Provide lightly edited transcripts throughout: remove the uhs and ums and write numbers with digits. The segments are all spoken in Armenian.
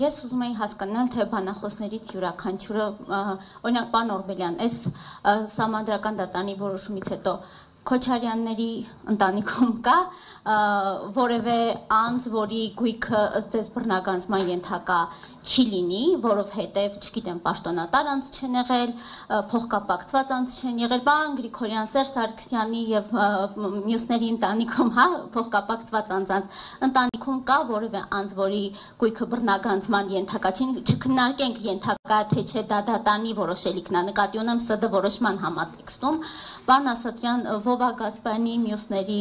Ես ուզում եի հասկանալ, թե բանախոսներից յուրաքանչյուրը, օրինակ պարոն Օրբելյան, այս Սահմանադրական դատարանի որոշումից հետո Քոչարյանների ընտանիքում կա որևէ անձ, որի գույքը ըստ ձեզ բռնագանձման ենթակա չի լինի, որովհետև, չգիտեմ, պաշտոնատար անձ չեն եղել, փոխկապակցված անձ չեն եղել, պարոն Գրիգորյան, Սերժ Սարգսյանի եւ մյուսների ընտանիքում, հա, փոխկապակցված անձանց ընտանիքում կա որևէ անձ, որի գույքը բռնագանձման ենթակա չի, չքննարկենք ենթակա թե չէ դա դատարանի որոշելիքն է, նկատի ունեմ ՍԴ որոշման համատեքստում, պարոն Ասատրյան, Վովա Գասպարյանի մյուսների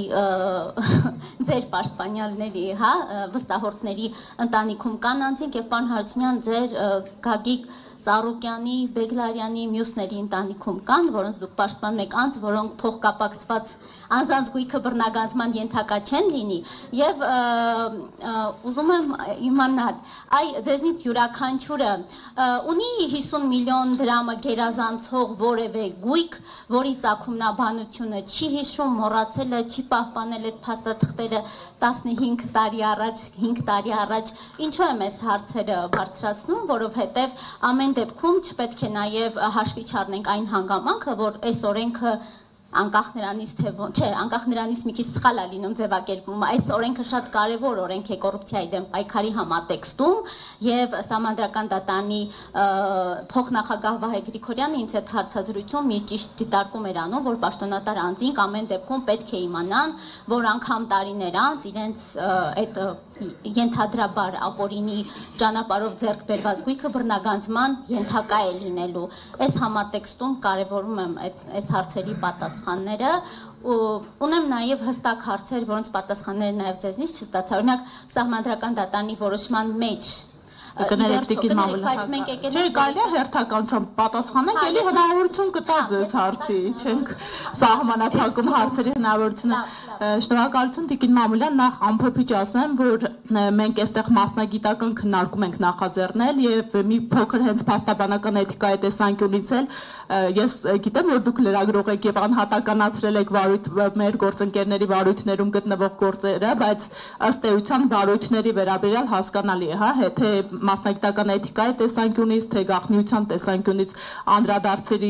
ձեր պաշտպանյալների, հա, վստահորդների ընտանիքում կան անձինք եւ պարոն Հարությունյան ձեր Գագիկ Ծառուկյանի, Բեգլարյանի մյուսների ընտանիքում կան, որոնց դուք պաշտպանում եք անձ, որոնք փոխկապակցված անձանց գույքը բռնագանձման ենթակա չեն լինի եւ ուզում եմ իմանալ, այ ձեզնից յուրաքանչյուրը ունի 50 միլիոն դրամը գերազանցող որևէ գույք, որի ծագումնաբանությունը չի հիշում, մոռացել է, չի պահպանել այդ փաստաթղթերը 15 տարի առաջ, 5 տարի առաջ, ինչու եմ այս հարցերը բարձրացնում, որովհետեւ ամեն դեպքում չպետք է նաև հաշվի չառնենք այն հանգամանքը, որ այս օրենքը անկախ նրանից թե չէ, անկախ նրանից մի քիչ սխալ է լինում ձևակերպումը, այս օրենքը շատ կարևոր օրենք է կոռուպցիայի դեմ պայքարի համատեքստում եւ Սահմանադրական դատարանի փոխնախագահ Վահե Գրիգորյանը ինձ այդ հարցազրույցում մի ճիշտ դիտարկում էր անում, որ պաշտոնատար անձինք ամեն դեպքում պետք է իմանան, որ անգամ տարիներ անց իրենց այդ ենթադրաբար ապօրինի ճանապարհով ձեռք բերված գույքը բռնագանձման ենթակա է լինելու։ Այս համատեքստում կարևորում եմ այս հարցերի պատասխանները, ունեմ նաև հստակ հարցեր, որոնց պատասխանները նաև ձեզնից չստացա։ Օրինակ, Սահմանադրական դատարանի որոշման մեջ Կներեք տիկին Մամուլյան, չէ, կարելի է հերթականությամբ պատասխանենք, էլի հնարավորություն կտա ձեզ հարցի, չենք սահմանափակում հարցերի հնարավորությունը։ Շնորհակալություն տիկին Մամուլյան, նախ ամփոփիչ ասեմ, որ մենք այստեղ մասնագիտական քննարկում ենք նախաձեռնել եւ մի փոքր հենց փաստաբանական էթիկայի տեսանկյունից էլ ես գիտեմ, որ դուք լրագրող եք եւ անհատականացրել եք մեր գործընկերների վարույթներում գտնվող գործերը, բայց ըստ էության վարույթների վերաբերյալ հասկանալի է, հա, թե մասնագիտական էթիկայի տեսանկյունից, թե գաղտնիության տեսանկյունից անդրադարձերի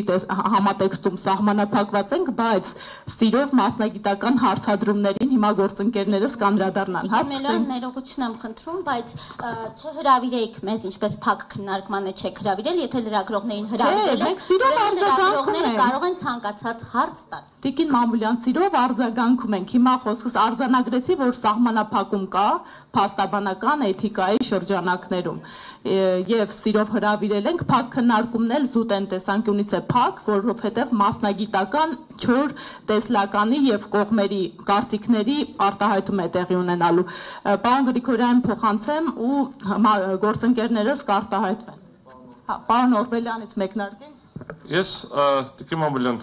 համատեքստում սահմանափակված ենք, բայց սիրով մասնագիտական հարցադրումներին հիմա գործընկերներս կանդրադառնան, հա։ Մելոն ներողություն եմ խնդրում, բայց չհրավիրեիք մեզ, ինչպես փակ քննարկմանը չեք հրավիրել, եթե լրագրողներին հրավիրել եք, լրագրողները կարող են ցանկացած հարց տալ։ Տիկին Մամուլյան, սիրով արձագանքում ենք, հիմա խոսքս արձանագրեցի, որ սահմանափակում կա փաստաբանական էթիկայի շրջանակներում եւ սիրով հրավիրել ենք, փակ քննարկումն էլ զուտ են տեսանկյունից է փակ, որովհետեւ մասնագիտական 4 տեսլականի եւ կողմերի կարծիքների արտահայտում է տեղի ունենալու։ Պարոն Գրիգորյան փոխանցեմ ու գործընկերներս կարտահայտվեն։ Հա, պարոն Օրբելյանից մեկնարկենք։ Ես տիկին Մամուլյան,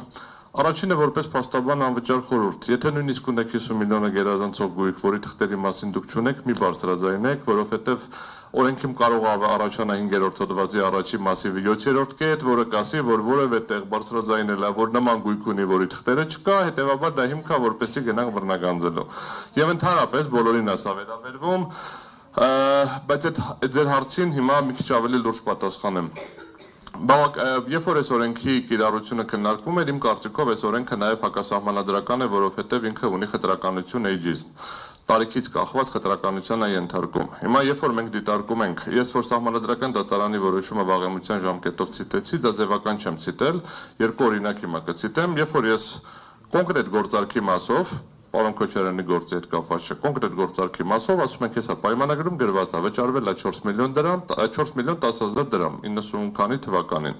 առաջինը որպես փաստաբան անվճար խորհուրդ, եթե նույնիսկ ունեք 50 միլիոնը գերազանցող գույք, որի թղթերի մասին դուք չունեք, մի բարձրաձայնեք, որովհետև օրենքում կարող է առաջանա 5-րդ հոդվածի առաջի մասիվի 7-րդ կետ, որը կասի, որ որևէ տեղ բարձրաձայնել է, որ նման գույք ունի, որի թղթերը չկա, հետևաբար դա հիմք է, որպեսզի գնանք բռնագանձելու։ Եվ ընդհանրապես բոլորին է սա վերաբերվում, բայց այդ ձեր հարցին հիմա մի քիչ ավելի լուրջ պատասխանեմ։ Երբ որ այս օրենքի կիրառությունը քննարկվում էր, իմ կարծիքով այս օրենքը նաև հակասահմանադրական է, որովհետև ինքը ունի խտրականություն էյջիզմ, տարիքից կախված խտրականության է ենթարկում։ Հիմա երբ որ մենք դիտարկում ենք, ես որ Սահմանադրական դատարանի որոշումը վաղեմության ժամկետով ցիտեցի, դա ձևական չեմ ցիտել, երկու օրինակ հիմա կցիտեմ, երբ որ ես կոնկրետ գործարքի մասով Պարոն Քոչարյանի գործի հետ կապված չէ, կոնկրետ գործարքի մասով ասում ենք, հեսա պայմանագրում գրված է, վճարվել է 4 միլիոն դրամ, 4 միլիոն 10,000 դրամ 90 քանի թվականին։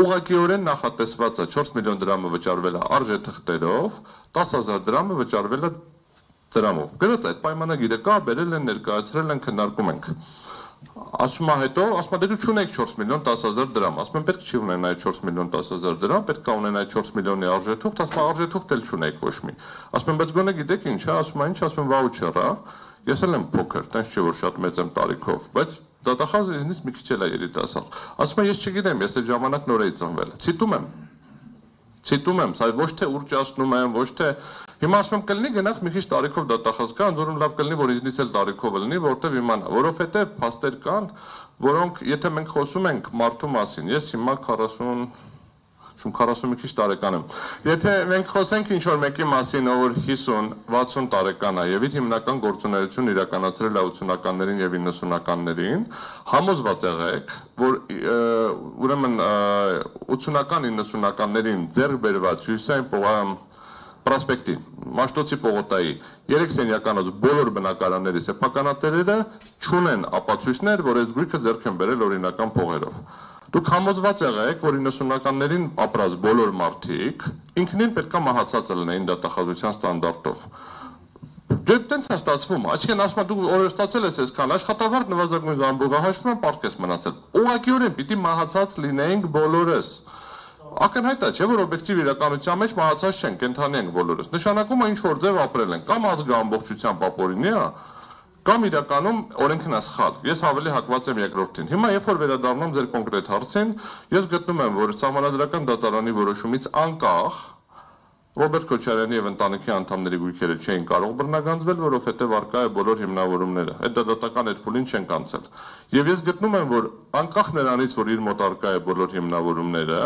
Ուղղակիորեն նախատեսված է 4 միլիոն դրամը վճարվել է արժե թղթերով, 10,000 դրամը վճարվել է դրամով։ Գրած այդ պայմանագիրը կա, բերել են, ներկայացրել են, քննարկում ենք։ Ասում է հետո, ասում է դու չունեք 4 միլիոն 10,000 դրամ, ասում եմ պետք չի ունենալ 4 միլիոն 10,000 դրամ, պետք է ունենալ 4 միլիոնի արժեթուղթ, ասում է արժեթուղթ էլ չունեք ոչ մի։ Ասում եմ բայց գոնե գիտեք ինչ է, ասում է ինչ, ասում եմ վաուչեր է, ես էլ եմ փոքր, տենց չէ որ շատ մեծ եմ տարիքով, բայց դատախազը ինձնից մի քիչ էլ է երիտասարդ։ Ասում է ես չգիտեմ, ես այդ ժամանակ նոր էի ծնվել։ Ցիտում եմ, սա ոչ թե ուրճացնում եմ, ոչ թե Հիմա ասում եմ կլինի գնանք մի քիչ տարիքով դատախազ կա, ընդ որում լավ կլինի, որ ինձնից էլ տարիքով լինի, որտեվ իմանա, որովհետև փաստեր կան, որոնք եթե մենք խոսում ենք մարդու մասին, ես հիմա 40 մի քիչ տարեկան եմ։ Եթե մենք խոսենք ինչ-որ մեկի մասին, ով 50-60 տարեկան է եւ իր հիմնական գործունեությունն իրականացրել է 80-ականներին եւ 90-ականներին, համոզված եղեք, որ ուրեմն 80-ական 90-ականներին ձեռք բերված Հյուսիսային Պրոսպեկտի, Մաշտոցի պողոտայի 3 սենյականոց բոլոր բնակարանների սեփականատերերը չունեն ապացույցներ, որ այս գույքը ձեռք են բերել օրինական փողերով։ Դուք համոզված եղեք, որ 90-ականներին ապրած բոլոր մարդիկ ինքնին պետքա մահացած լինեին դատախազության ստանդարտով։ Դե տենց է ստացվում, այսինքն ասում եմ դու օրեր ստացել ես այսքան, աշխատավարձ նվազագույն զամբողը հաշվում եմ պարտք ես մնացել։ Ուղղակիորեն պիտի մահացած լինեինք բոլորս։ Ակնհայտ է, չէ՞ որ օբյեկտիվ իրականության մեջ մահացած չենք, կենդանի ենք բոլորս։ Նշանակում է ինչ որ ձև ապրել ենք, կամ ազգը ամբողջությամբ ապօրինի է, կամ իրականում օրենքն է սխալ։ Ես ավելի հակված եմ երկրորդին։ Հիմա երբ որ վերադառնում ձեր կոնկրետ հարցին, ես գտնում եմ, որ Սահմանադրական դատարանի որոշումից անկախ Ռոբերտ Քոչարյանի եւ ընտանիքի անդամների գույքերը չէին կարող բռնագանձվել, որովհետեւ արկա է բոլոր հիմնավորումները։ Այդ դատական այդ փուլին չեն կանցել։ Եվ ես գտնում եմ, որ անկախ նրանից, որ իր մոտ արկա է բոլոր հիմնավորումները,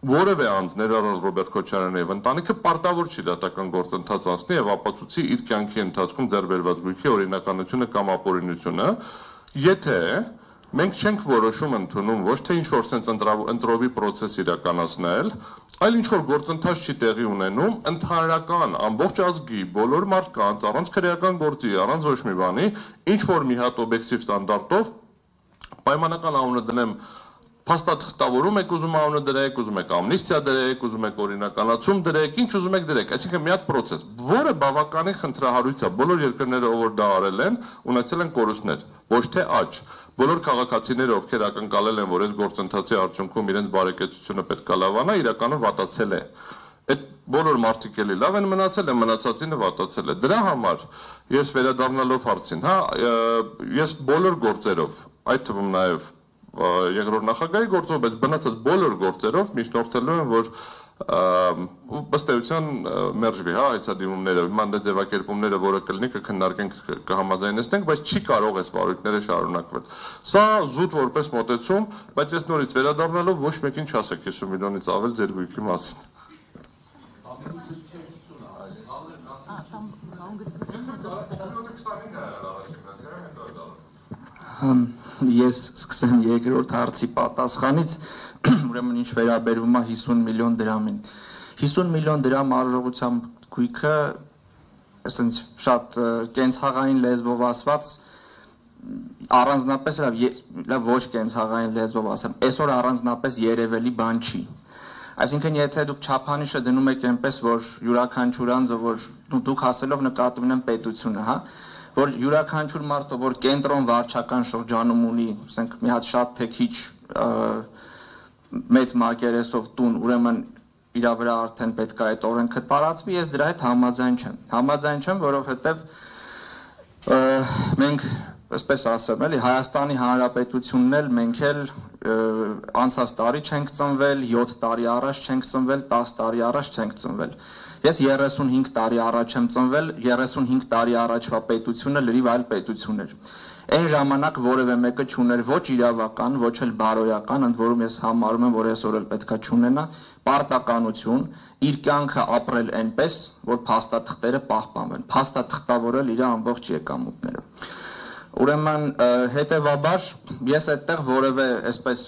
որևէ անձ ներառյալ Ռոբերտ Քոչարյանը եւ ընտանիքը պարտավոր չի դատական գործընթաց անցնի եւ ապացուցի իր կյանքի ընթացքում ձեռք բերված գույքի օրինականությունը կամ ապօրինությունը, եթե մենք չենք որոշում ընդունում ոչ թե ինչ-որ sense ընտրովի process իրականացնել, այլ ինչ-որ գործընթաց չի տեղի ունենում, ընդհանրական ամբողջ ազգի բոլոր մարդկանց առանց քրեական գործի, առանց ոչ մի բանի, ինչ-որ մի հատ օբյեկտիվ ստանդարտով պայմանական անունը դնեմ փաստաթղթավորում եք ուզում անունը դրեք, ուզում եք ամնիստիա դրեք, ուզում եք օրինականացում դրեք, ինչ ուզում եք դրեք, այսինքն մի հատ process, որը բավականին խնդրահարույց է, բոլոր երկրները ով որ դա արել են, ունեցել են կորուստներ, ոչ թե աճ։ Բոլոր քաղաքացիները, ովքեր ակնկալել են, որ այս գործընթացի արդյունքում իրենց բարեկեցությունը պետք է լավանա, իրականում վատացել է։ Այդ բոլոր մարդիկ էլի լավ են մնացել, մնացածինը վատացել է։ Դրա համար ես վերադառնալով հարցին, հա, ես բոլոր գործերով, այդ թվում նաև երկրորդ նախագահի գործով, բայց բնացած բոլոր գործերով միջնորդելու են, որ ըստ էության մերժվի, հա, այցադիմումները, հիմա դե ձևակերպումները, որը կլինի կքննարկենք, կհամաձայնեցնենք, բայց չի կարող այս վարույթները շարունակվել։ Սա զուտ որպես մոտեցում, բայց ես նորից վերադառնալով ոչ մեկին չասեք 50 միլիոնից ավել ձեր գույքի մասին։ Ես սկսեմ երկրորդ հարցի պատասխանից, ուրեմն ինչ վերաբերվում է 50 միլիոն դրամին։ 50 միլիոն դրամ արժողությամբ գույքը, ասենց շատ կենցաղային լեզվով ասված, առանձնապես լավ ոչ կենցաղային լեզվով ասեմ, այսօր առանձնապես երևելի բան չի։ Այսինքն եթե դուք չափանիշը դնում եք այնպես, որ յուրաքանչյուր անձը, որ դուք ասելով նկատի ունեմ պետությունը, հա, որ յուրաքանչյուր մարդը, որ կենտրոն վարչական շրջանում ունի, ասենք մի հատ շատ թե քիչ մեծ մակերեսով տուն, ուրեմն իր վրա արդեն պետք է այդ օրենքը տարածվի, ես դրա հետ համաձայն չեմ։ Համաձայն չեմ, որովհետև մենք, այսպես ասեմ, էլի Հայաստանի Հանրապետությունն էլ մենք էլ անցած տարի չենք ծնվել, 7 տարի առաջ չենք ծնվել, 10 տարի առաջ չենք ծնվել։ Ես 35 տարի առաջ եմ ծնվել, 35 տարի առաջվա պետությունը լրիվ այլ պետություն էր։ Այն ժամանակ որևէ մեկը չուներ ոչ իրավական, ոչ էլ բարոյական, ընդ որում ես համարում եմ, որ այսօր էլ պետքա չունենա, պարտականություն իր կյանքը ապրել այնպես, որ փաստաթղթերը պահպանվեն, փաստաթղթավորել իր ամբողջ եկամուտները։ Ուրեմն հետևաբար ես այդտեղ որևէ այսպես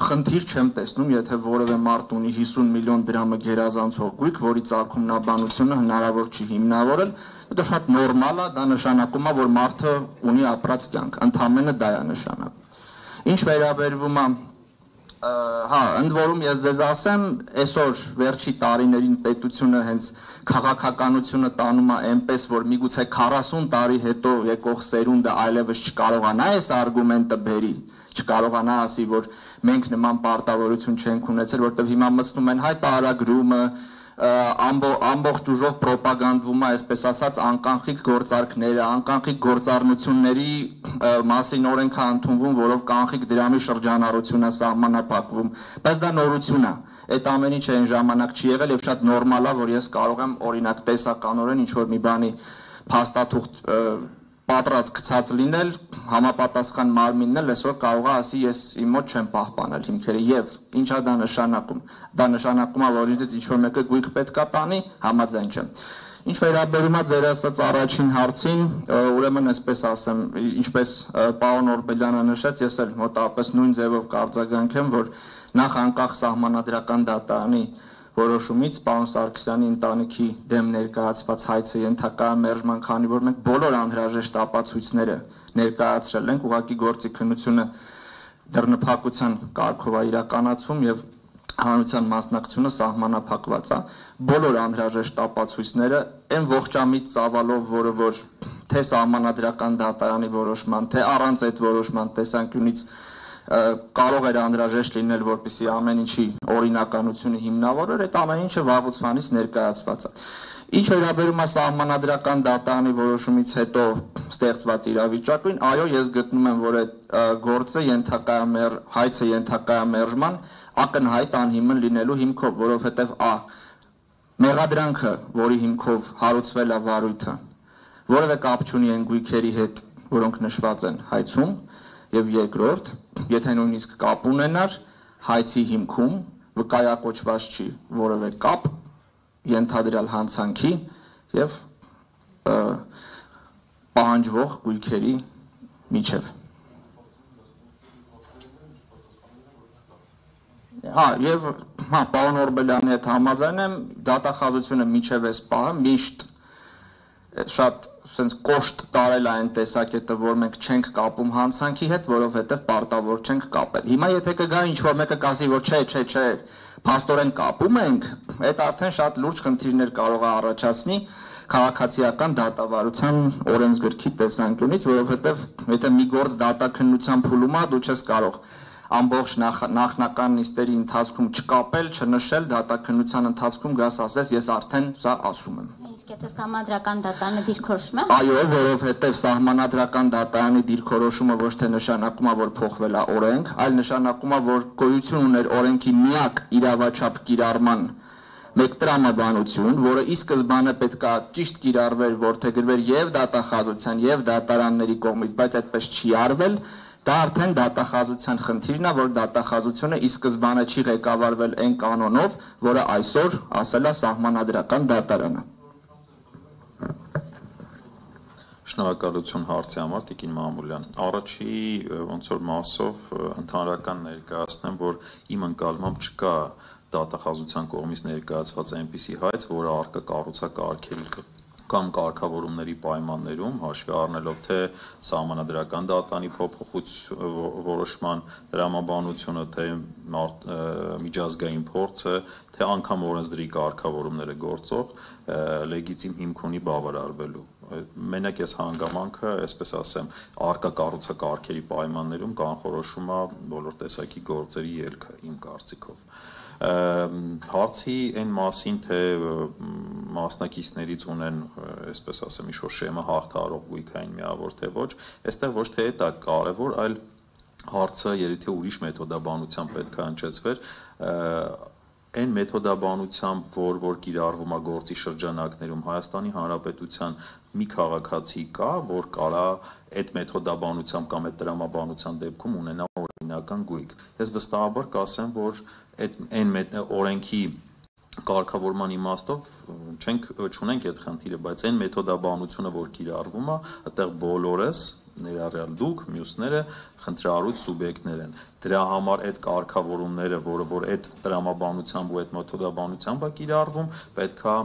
խնդիր չեմ տեսնում, եթե որևէ մարդ ունի 50 միլիոն դրամը գերազանցող գույք, որի ծագումնաբանությունը հնարավոր չի հիմնավորել, դա շատ նորմալ է, դա նշանակում է, որ մարդը ունի ապրած կյանք, ընդհանրապես դա է նշանակում։ Ինչ վերաբերվում է հա, ընդ որում ես ձեզ ասեմ, այսօր վերջի տարիներին պետությունը հենց քաղաքականությունը տանում է այնպես, որ միգուցե 40 տարի հետո եկող սերունդը այլևս չկարողանա այս արգումենտը բերի, չկարողանա ասի, որ մենք նման պարտավորություն չենք ունեցել, որտեղ հիմա մտցնում են հայտարարագրումը, ամբողջ ուժով պրոպագանդվում է, այսպես ասած, անկանխիկ գործարքները, անկանխիկ գործառնությունների մասին օրենք է ընդունվում, որով կանխիկ դրամի շրջանառություն է սահմանափակվում, բայց դա նորություն է։ Այդ ամեն ինչը այն ժամանակ չի եղել եւ շատ նորմալ է, որ ես կարող եմ օրինակ տեսականորեն ինչ որ մի բանի փաստաթուղթ պատրած գցած լինել, համապատասխան մարմինն էլ այսօր կարող է ասի ես իմ մոտ չեմ պահպանել հիմքերը եւ ինչա դա նշանակում։ Դա նշանակում է, որ ինձ ինչ որ մեկը գույք պետքա տանի, համաձայն չեմ։ Ինչ վերաբերում է ձեր ասած առաջին հարցին, ուրեմն այսպես ասեմ, ինչպես պարոն Օրբելյանը նշեց, ես էլ մոտավորապես նույն ձևով կարձագանքեմ, որ նախ անկախ սահմանադրական դատարանի որոշումից պարոն Սարգսյանի ընտանիքի դեմ ներկայացված հայցը ենթակա է մերժման, քանի որ մենք բոլոր անհրաժեշտ ապացույցները ներկայացրել ենք, ուղղակի գործի քննությունը դռնփակության կարգով է իրականացվում եւ հանրության մասնակցությունը սահմանափակված է, բոլոր անհրաժեշտ ապացույցները այն ողջամիտ ծավալով, որը որ թե սահմանադրական դատարանի որոշման, թե առանց այդ որոշման տեսանկյունից կարող էր անհրաժեշտ լինել, որպեսզի ամեն ինչի օրինականությունը հիմնավորեր, այդ ամեն ինչը վաղուց ներկայացված է։ Ինչ վերաբերում է սահմանադրական դատարանի որոշումից հետո ստեղծված իրավիճակին, այո, ես գտնում եմ, որ այդ գործը հայցը ենթակա է մերժման ակնհայտ անհիմն լինելու հիմքով, որովհետև մեղադրանքը, որի հիմքով հարուցվել է վարույթը, որևէ կապ չունի այն գույքերի հետ, որոնք նշված են հայցում, եւ երկրորդ, եթե նույնիսկ կապ ունենար, հայցի հիմքում վկայակոչված չի որևէ կապ ենթադրյալ հանցանքի եւ պահանջվող գույքերի միջև։ Եվ պարոն Օրբելյանի հետ համաձայն եմ, դատախազությունը միջև էս պահը միշտ շատ sense կոշտ տարել այն տեսակետը, որ մենք չենք կապում հանցանքի հետ, որովհետև պարտավոր չենք կապել։ Հիմա եթե կգա ինչ-որ մեկը կասի, որ չէ, փաստորեն կապում ենք, այդ արդեն շատ լուրջ խնդիրներ կարող է առաջացնի քաղաքացիական դատավարության օրենսգրքի տեսանկյունից, որովհետև եթե մի գործ դատաքննության փուլում է, դու չես կարող ամբողջ նախնական նիստերի ընթացքում չկապել, չնշել, դատաքննության ընթացքում գաս ասես, ես արդեն սա ասում եմ։ Իսկ եթե սահմանադրական դատարանը դիրքորոշում է։ Այո, որովհետև սահմանադրական դատարանի դիրքորոշումը ոչ թե նշանակում է, որ փոխվել է օրենք, այլ նշանակում է, որ գոյություն ուներ օրենքի միակ իրավաչափ կիրառման մեկ տրամաբանություն, որը ի սկզբանե պետք է ճիշտ կիրառվեր, որդեգրվեր եւ դատախազության եւ դատարանների կողմից, բայց այդպես չի արվել։ Դա արդեն դատախազության խնդիրն է, որ դատախազությունը ի սկզբանե չի ղեկավարվել այն կանոնով, որը այսօր ասել է սահմանադրական դատարանը։ Շնորհակալություն հարցի համար, Տիկին Մամուլյան։ Առաջի ոնց որ մասով ընդհանրական ներկայացնեմ, որ իմ ընկալմամբ չկա դատախազության կողմից ներկայացված այնպիսի հայց, որը առկա կառուցակարգերի կամ կարգավորումների պայմաններում, հաշվի առնելով թե սահմանադրական դատանի որոշման դրամաբանությունը, թե միջազգային փորձը, թե անգամ օրենսդրի կարգավորումները գործող լեգիտիմ հիմք ունի բավարարվելու։ Մենակ այս հանգամանքը, այսպես ասեմ, առկա կառուցակարգերի պայմաններում կանխորոշում է բոլոր տեսակի գործերի ելքը իմ կարծիքով։ Հարցի այն մասին, թե մասնակիցներից ունեն, այսպես ասեմ, ինչ-որ շեմը հաղթահարող գույքային միավոր, թե ոչ, այստեղ ոչ թե դա կարևոր, այլ հարցը երբ ուրիշ մեթոդաբանությամբ պետք է հնչեցվեր, այն մեթոդաբանությամբ, որ կիրառվում է գործի շրջանակներում Հայաստանի Հանրապետության մի քաղաքացի կա, որ կարա այդ մեթոդաբանությամբ կամ այդ տրամաբանության դեպքում ունենա օրինական գույք։ Ես վստահաբար կասեմ, որ այդ օրենքի կարգավորման իմաստով չունենք այդ խնդիրը, բայց այն մեթոդաբանությունը, որ կիրառվում է, այդտեղ բոլորս ներառյալ դուք, մյուսները խնդրահարույց սուբյեկտներ են։ Դրա համար այդ կարգավորումները, որ այդ տրամաբանությամբ ու այդ մեթոդաբանությամբ է կիրառվում, պետք է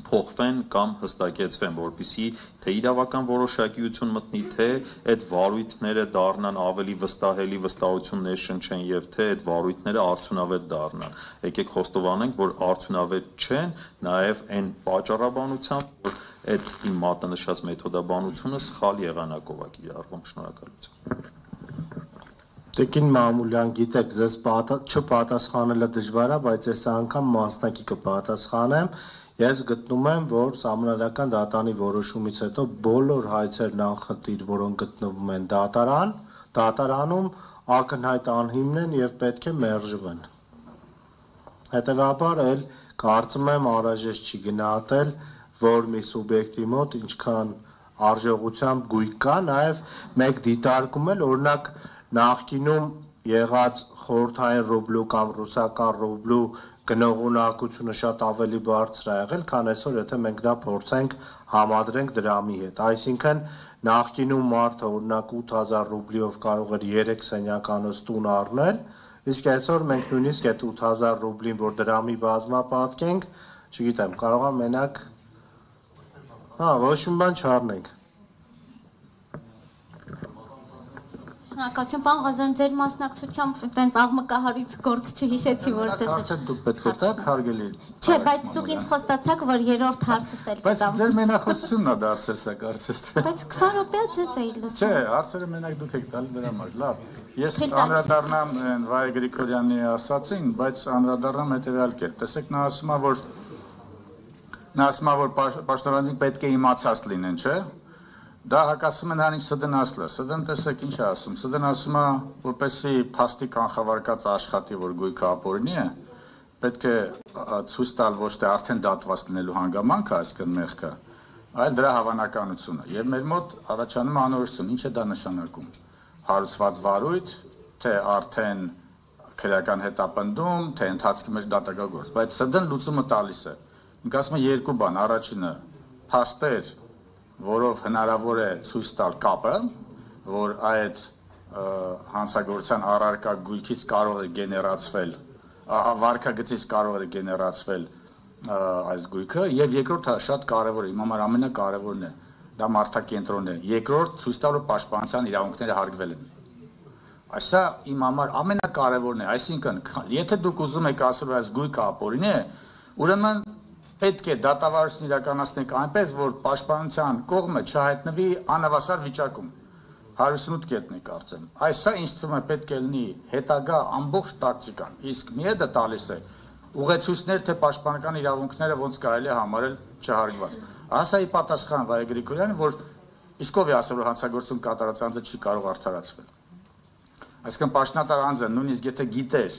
փոխվեն կամ հստակեցվեն, որպեսզի թե իրավական որոշակիություն մտնի, թե այդ վարույթները դառնան ավելի վստահելի, վստահություն ներշնչեն եւ թե այդ վարույթները արդյունավետ դառնան։ Եկեք խոստովանենք, որ արդյունավետ չեն նաեւ այն պատճառաբանությամբ, որ այդ իմ մատնշած մեթոդաբանությունը սխալ եղանակով է կիրառվում։ Շնորհակալություն։ Տիկին Մամուլյան, գիտեք, ձեզ չպատասխանելը դժվար է, բայց այս անգամ մասնակի կպատասխանեմ։ Ես գտնում եմ, որ Սահմանադրական դատարանի որոշումից հետո բոլոր հայցերն անխտիր, որոնք գտնվում են դատարանում, ակնհայտ անհիմն են եւ պետք է մերժվեն։ Հետևաբար էլ կարծում եմ անհրաժեշտ չի գնահատել, որ մի սուբյեկտի մոտ ինչքան արժողությամբ գույք կա, նաեւ մեկ դիտարկում էլ օրինակ նախկինում եղած խորհրդային ռուբլու կամ ռուսական ռուբլու գնողունակությունը շատ ավելի բարձր է եղել, քան այսօր, եթե մենք դա փորձենք համադրենք դրամի հետ։ Այսինքն նախկինում մարդը օրինակ 8000 ռուբլիով կարող էր 3 սենյականոց տուն առնել, իսկ այսօր մենք նույնիսկ այդ 8000 ռուբլին, որ դրամի բազմապատկենք, չգիտեմ, կարող է մենակ ոչ մի բան չառնենք։ Շնորհակալություն, պարոն Ղազարյան, ձեր մասնակցությամբ այտենց աղմկահարույց գործ չհիշեցի, որ դες հարցը դուք պետք է տաք, հարգելի։ Չէ, բայց դուք ինձ խոստացաք, որ երրորդ հարցս էլ Բայց ձեր մենախոսությունն է դարձել սա կարծես թե։ Բայց 20 րոպե ձեզ էի լսում։ Չէ, հարցերը մենակ դուք եք տալի դրա համար, լավ։ Ես անդրադառնամ Վայե Գրիգորյանի ասացին, բայց անդրադառնամ հետևյալ կերպ։ Տեսեք, նա ասում է, որ պաշտոնյաներին պետք է իմացած լինեն, չէ՞։ Դա հակասում է նրան ինչ ՍԴՆ ասլը։ ՍԴՆ տեսեք ինչ է ասում։ ՍԴՆ ասում է, որպեսզի փաստի կանխավարկած աշխատի, որ գույքը ապօրինի է, պետք է ցույց տալ ոչ թե արդեն դատված լինելու հանգամանքը, այսինքն մեղքը, այլ դրա հավանականությունը։ Եվ մեր մոտ առաջանում է անորոշություն։ Ինչ է դա նշանակում։ Հարուցված վարույթ, թե արդեն քրեական հետապնդում, թե ընթացքի մեջ դատակագործ, բայց ՍԴՆ լուծումը տալիս է։ Ինք ասում է երկու բան, առաջինը փաստեր, որով հնարավոր է ցույց տալ կապը, որ այդ հանցագործության առարկա գույքից կարող է գեներացվել, վարքագծից կարող է գեներացվել այս գույքը, եւ երկրորդը շատ կարեւոր է, իմ համար ամենակարևորն է, դա մարդակենտրոնն է։ Երկրորդ ցույց տալու պաշտպանության իրավունքները հարգվել են։ Այսա իմ համար ամենակարևորն է, այսինքն, եթե դուք ուզում եք ասել, որ այս գույքը ապօրինի է, ուրեմն պետք է դատավարություն իրականացնենք այնպես, որ պաշտպանության կողմը չհայտնվի անհավասար վիճակում։ 158 կետն է կարծեմ։ Այսա ինձ թվում է պետք է լինի հետագա ամբողջ տակտիկան։ Իսկ միեդը տալիս է ուղեցույցներ, թե պաշտպանական իրավունքները ոնց կարելի է համարել չհարգված։ Ասա ի պատասխան Վայե Գրիգորյանը, որ իսկ ով է ասել, որ հանցագործություն կատարած անձը չի կարող արդարացվել։ Այսինքն պաշտոնատար անձը նույնիսկ եթե գիտեր,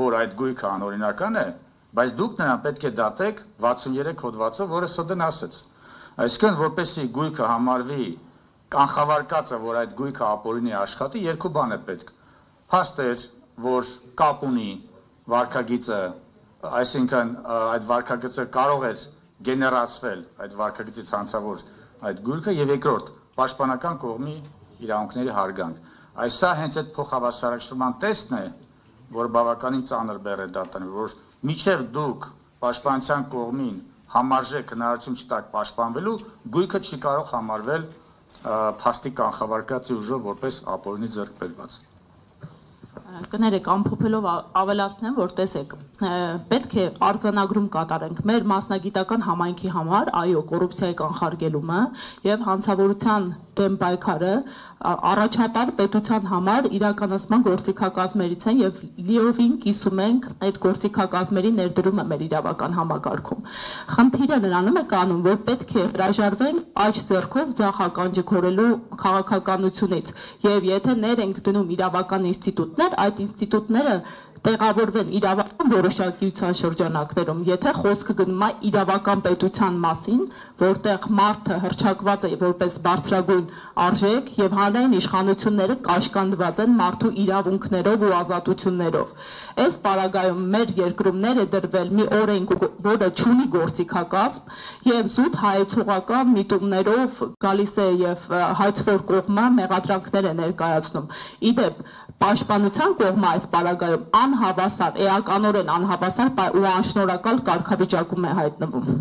որ այդ գույքը անօրինական է, բայց դուք նրան պետք է դատեք 63 հոդվածով, որը ՍԴՆ ասեց։ Այսինքն, որպեսզի գույքը համարվի կանխավարկածը, որ այդ գույքը ապօրինի աշխատի, երկու բան է պետք։ Փաստեր, որ կապ ունի վարքագիծը, այսինքն այդ վարքագիծը կարող է գեներացվել այդ վարքագծից հանցավոր այդ գույքը, եւ երկրորդ, պաշտպանական կողմի իրավունքների հարգանք։ Այսա հենց այդ փոխհավասարակշռման տեսքն է, որ բավականին ծանր բեռ է դատան, որ միջև դուք պաշտպանության կողմին համարժեք հնարավորություն չտաք պաշտպանվելու, գույքը չի կարող համարվել փաստի կանխավարկածի ուժով որպես ապօրինի ձեռք բերված։ Կներեք, ամփոփելով ավելացնեմ, որ տեսեք, պետք է արձանագրում կատարենք մեր մասնագիտական համայնքի համար, այո, կոռուպցիայի կանխարգելումը եւ հանցավորության դեմ պայքարը առաջատար պետության համար իրականացման գործիքակազմերից են եւ լիովին կիսում ենք այդ գործիքակազմերի ներդրումը մեր իրավական համակարգում։ Խնդիրը նրանում է կանում, որ պետք է հրաժարվենք աջ ձեռքով ձախ ականջը քորելու քաղաքականությունից եւ եթե ներ ենք դնում իրավական ինստիտուտներ, այդ ինստիտուտները տեղավորվեն իրավական որոշակիության շրջանակներում, եթե խոսքը գնում է իրավական պետության մասին, որտեղ մարդը հռչակված է որպես բարձրագույն արժեք եւ հանրային իշխանությունները կաշկանդված են մարդու իրավունքներով ու ազատություններով։ Այս պարագայում մեր երկրումներ է դրվել մի օրենք, որը չունի գործիքակազմ եւ զուտ հայեցողական միտումներով գալիս է եւ հայցվոր կողմը մեղադրանքներ է ներկայացնում։ Իդեպ պաշտպանության կողմը այս պարագայում անհավասար, էականորեն անհավասար ու անշնորհակալ կարգավիճակում է հայտնվում։